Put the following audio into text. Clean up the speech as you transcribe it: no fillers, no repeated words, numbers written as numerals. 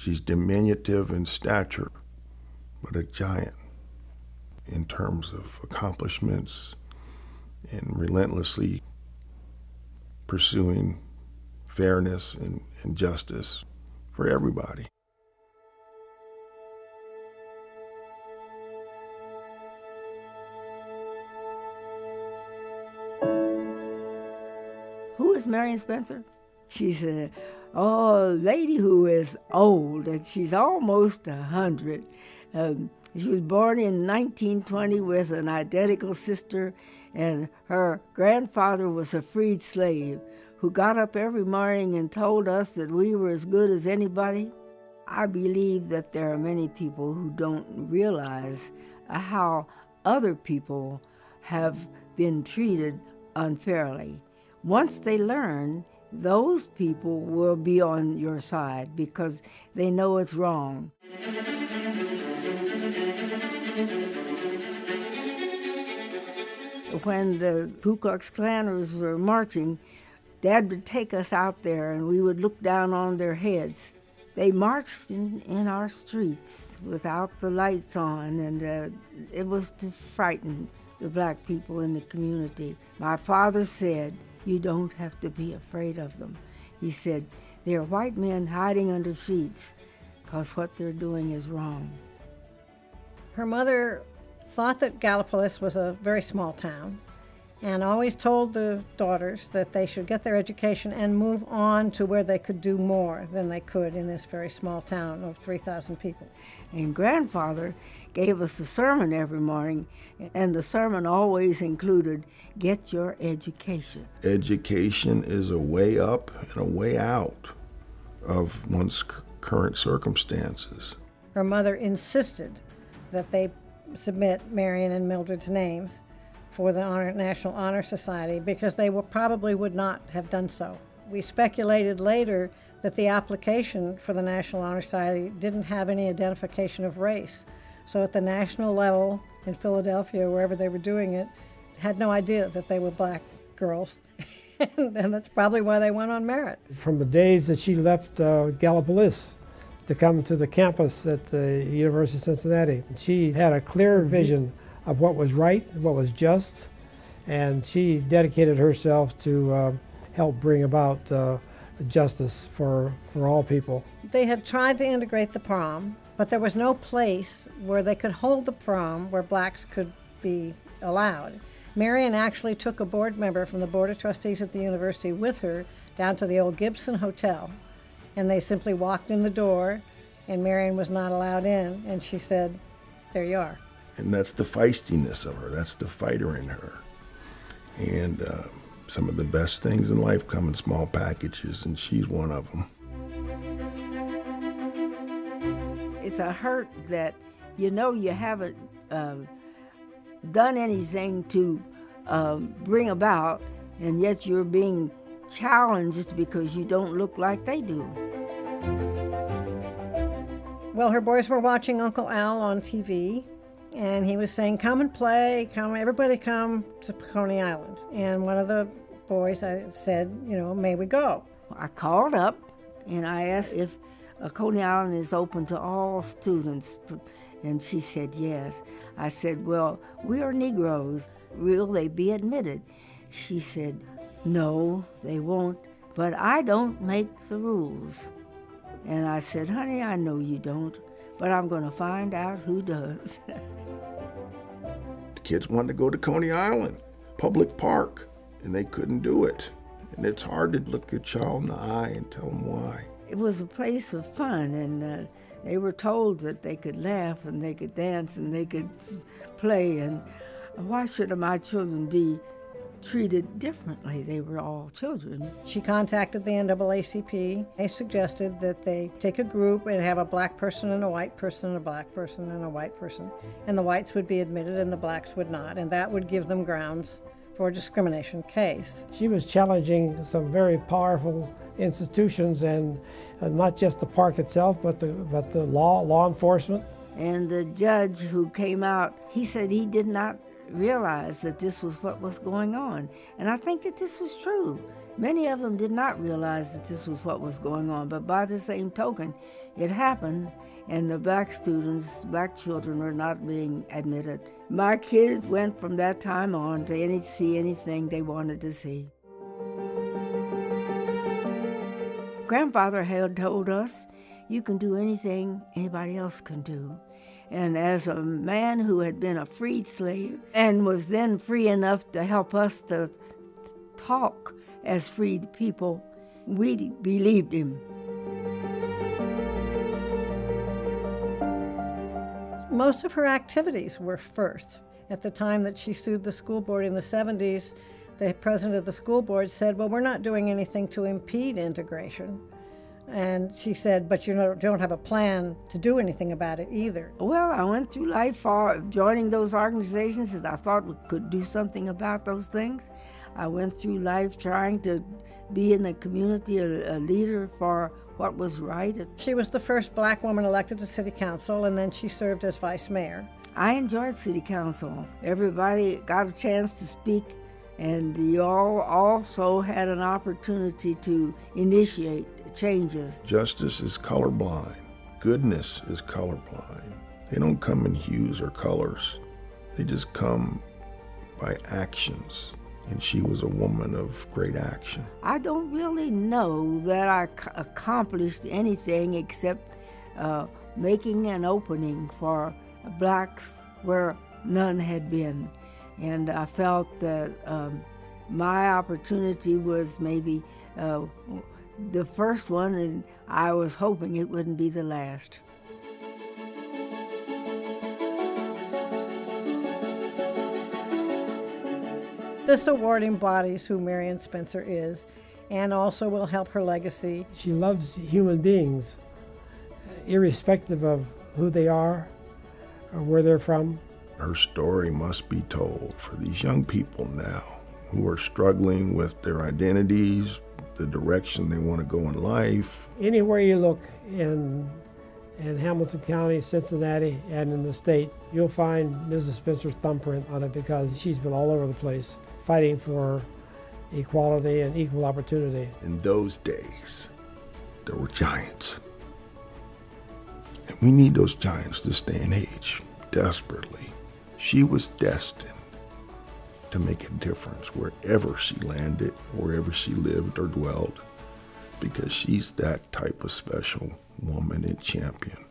She's diminutive in stature, but a giant in terms of accomplishments and relentlessly pursuing fairness and justice for everybody. Who is Marian Spencer? She's a lady who is old, and she's almost 100. She was born in 1920 with an identical sister, and her grandfather was a freed slave who got up every morning and told us that we were as good as anybody. I believe that there are many people who don't realize how other people have been treated unfairly. Once they learn, those people will be on your side because they know it's wrong. When the Ku Klux Klanners were marching, Dad would take us out there and we would look down on their heads. They marched in our streets without the lights on, and it was to frighten the black people in the community. My father said, "You don't have to be afraid of them." He said, "They're white men hiding under sheets because what they're doing is wrong." Her mother thought that Gallipolis was a very small town and always told the daughters that they should get their education and move on to where they could do more than they could in this very small town of 3,000 people. And grandfather gave us a sermon every morning, and the sermon always included, "Get your education." Education is a way up and a way out of one's current circumstances. Her mother insisted that they submit Marian and Mildred's names for the National Honor Society because they probably would not have done so. We speculated later that the application for the National Honor Society didn't have any identification of race. So at the national level in Philadelphia, wherever they were doing it, had no idea that they were black girls. And that's probably why they went on merit. From the days that she left Gallipolis to come to the campus at the University of Cincinnati, she had a clear vision of what was right, what was just, and she dedicated herself to help bring about justice for all people. They had tried to integrate the prom, but there was no place where they could hold the prom where blacks could be allowed. Marian actually took a board member from the Board of Trustees at the university with her down to the old Gibson Hotel, and they simply walked in the door, and Marian was not allowed in, and she said, "There you are." And that's the feistiness of her. That's the fighter in her. And some of the best things in life come in small packages, and she's one of them. It's a hurt that you haven't done anything to bring about, and yet you're being challenged because you don't look like they do. Well, her boys were watching Uncle Al on TV, and he was saying, "Come and play, come, everybody come to Coney Island." And one of the boys said, "May we go?" I called up and I asked if Coney Island is open to all students, and she said yes. I said, "Well, we are Negroes. Will they be admitted?" She said, "No, they won't, but I don't make the rules." And I said, "Honey, I know you don't, but I'm going to find out who does." The kids wanted to go to Coney Island, public park, and they couldn't do it. And it's hard to look your child in the eye and tell them why. It was a place of fun, and they were told that they could laugh and they could dance and they could play, and why should my children be treated differently? They were all children. She contacted the NAACP. They suggested that they take a group and have a black person and a white person and a black person and a white person, and the whites would be admitted and the blacks would not, and that would give them grounds for a discrimination case. She was challenging some very powerful institutions, and not just the park itself, but the law enforcement. And the judge who came out, he said he did not realize that this was what was going on. And I think that this was true. Many of them did not realize that this was what was going on, but by the same token, it happened, and the black students, black children, were not being admitted. My kids went from that time on to see anything they wanted to see. Grandfather had told us, you can do anything anybody else can do. And as a man who had been a freed slave and was then free enough to help us to talk as freed people, we believed him. Most of her activities were firsts. At the time that she sued the school board in the 70s, the president of the school board said, well, we're not doing anything to impede integration. And she said, but you don't have a plan to do anything about it either. Well, I went through life joining those organizations as I thought we could do something about those things. I went through life trying to be in the community a leader for what was right. She was the first black woman elected to city council, and then she served as vice mayor. I enjoyed city council. Everybody got a chance to speak, and you all also had an opportunity to initiate changes. Justice is colorblind. Goodness is colorblind. They don't come in hues or colors. They just come by actions. And she was a woman of great action. I don't really know that I accomplished anything except making an opening for blacks where none had been. And I felt that my opportunity was maybe the first one, and I was hoping it wouldn't be the last. This award embodies who Marian Spencer is, and also will help her legacy. She loves human beings, irrespective of who they are or where they're from. Her story must be told for these young people now who are struggling with their identities, the direction they want to go in life. Anywhere you look in Hamilton County, Cincinnati, and in the state, you'll find Mrs. Spencer's thumbprint on it because she's been all over the place fighting for equality and equal opportunity. In those days, there were giants. And we need those giants this day and age, desperately. She was destined to make a difference wherever she landed, wherever she lived or dwelled, because she's that type of special woman and champion.